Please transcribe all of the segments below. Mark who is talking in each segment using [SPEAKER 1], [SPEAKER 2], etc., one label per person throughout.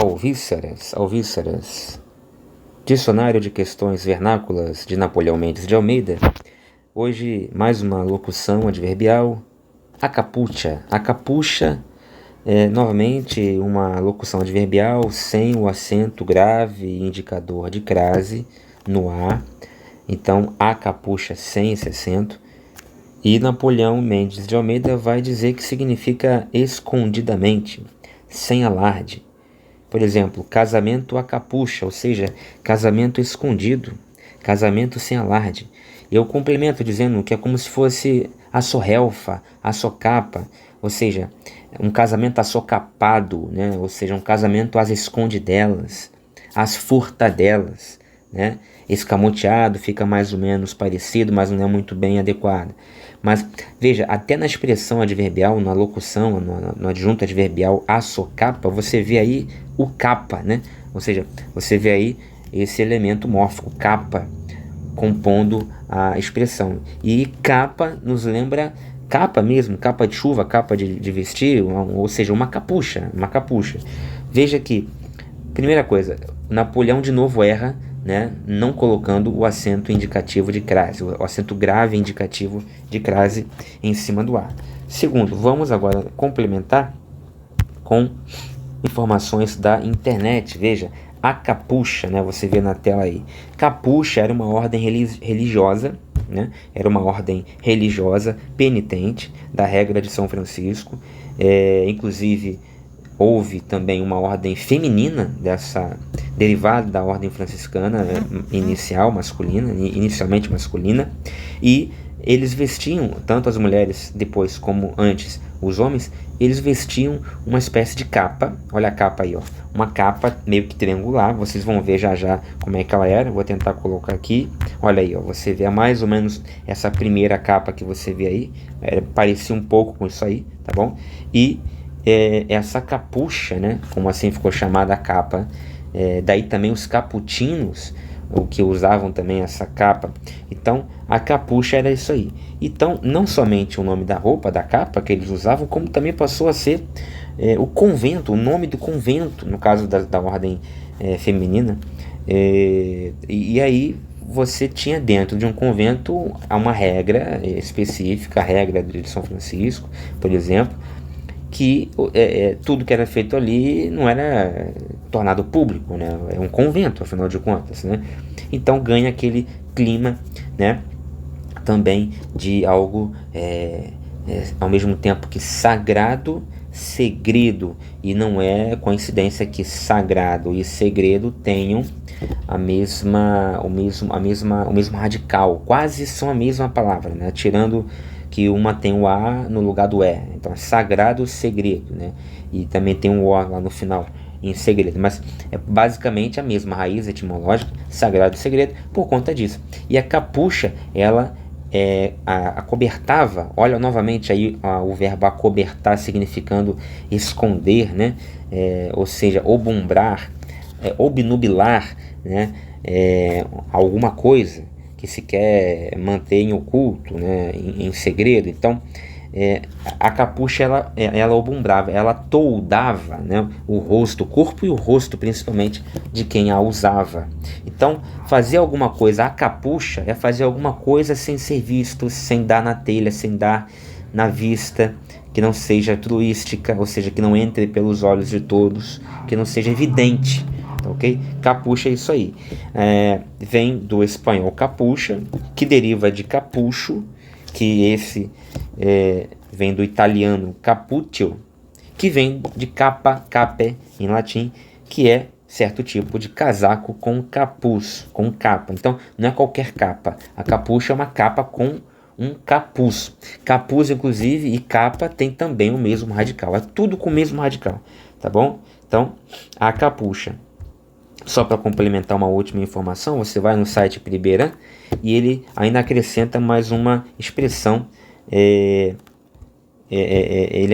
[SPEAKER 1] Alvíceras. Dicionário de Questões Vernáculas de Napoleão Mendes de Almeida. Hoje, mais uma locução adverbial. A capucha é novamente uma locução adverbial sem o acento grave indicador de crase no A. Então, a capucha sem esse acento. E Napoleão Mendes de Almeida vai dizer que significa escondidamente, sem alarde. Por exemplo, casamento a capucha, ou seja, casamento escondido, casamento sem alarde. Eu complemento dizendo que é como se fosse a sorrelfa, a socapa, ou seja, um casamento assocapado, né? Ou seja, um casamento às escondidelas, às furtadelas, né? Escamoteado fica mais ou menos parecido, mas não é muito bem adequado. Mas veja, até na expressão adverbial, na locução, no adjunto adverbial a socapa, você vê aí o capa, né? Ou seja, você vê aí esse elemento mórfico, capa, compondo a expressão. E capa nos lembra capa mesmo, capa de chuva, capa de vestir, ou seja, uma capucha. Veja que, primeira coisa, Napoleão de novo erra, né, não colocando o acento indicativo de crase, o acento grave indicativo de crase em cima do A. Segundo, vamos agora complementar com informações da internet. Veja, a capucha, né, você vê na tela aí. Capucha era uma ordem religiosa, né, era uma ordem religiosa penitente da regra de São Francisco. Inclusive, houve também uma ordem feminina derivada da ordem franciscana inicialmente masculina, e eles vestiam, tanto as mulheres depois como antes os homens, eles vestiam uma espécie de capa. Olha a capa aí, ó, uma capa meio que triangular, vocês vão ver já como é que ela era, vou tentar colocar aqui, olha aí, ó, você vê mais ou menos essa primeira capa que você vê aí, parecia um pouco com isso aí, tá bom? E essa capucha, né, como assim ficou chamada a capa, daí também os caputinos, o que usavam também essa capa. Então a capucha era isso aí. Então não somente o nome da roupa, da capa que eles usavam, como também passou a ser o convento, o nome do convento, no caso da ordem feminina. E aí você tinha dentro de um convento uma regra específica, a regra de São Francisco, por exemplo, que tudo que era feito ali não era tornado público, né? É um convento, afinal de contas, né? Então ganha aquele clima, né, também de algo ao mesmo tempo que sagrado, segredo, e não é coincidência que sagrado e segredo tenham o mesmo radical, quase são a mesma palavra, né? Tirando que uma tem o A no lugar do E, então é sagrado segredo, né? E também tem um O lá no final, em segredo, mas é basicamente a mesma raiz etimológica, sagrado segredo, por conta disso. E a capucha, ela acobertava, olha novamente aí o verbo acobertar significando esconder, né? Ou seja, obumbrar, obnubilar, né? Alguma coisa que se quer manter em oculto, né, em segredo. Então a capucha ela obumbrava, ela toldava, né, o rosto, o corpo e o rosto principalmente de quem a usava. Então fazer alguma coisa, a capucha é fazer alguma coisa sem ser visto, sem dar na telha, sem dar na vista, que não seja truística, ou seja, que não entre pelos olhos de todos, que não seja evidente. Ok? Capucha é isso aí. Vem do espanhol capucha, que deriva de capucho, que esse vem do italiano caputio, que vem de capa, cape em latim, que é certo tipo de casaco com capuz, com capa. Então não é qualquer capa. A capucha é uma capa com um capuz. Capuz, inclusive, e capa tem também o mesmo radical. É tudo com o mesmo radical, tá bom? Então, a capucha. Só para complementar uma última informação, você vai no site Priberan e ele ainda acrescenta mais uma expressão, ele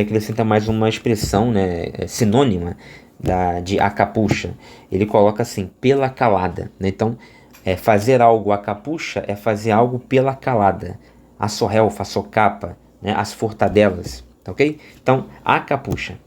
[SPEAKER 1] acrescenta mais uma expressão, né, sinônima de a capucha. Ele coloca assim, pela calada, né? Então, fazer algo a capucha é fazer algo pela calada, a sorrelfa, a socapa, né, as furtadelas, tá ok? Então, a capucha.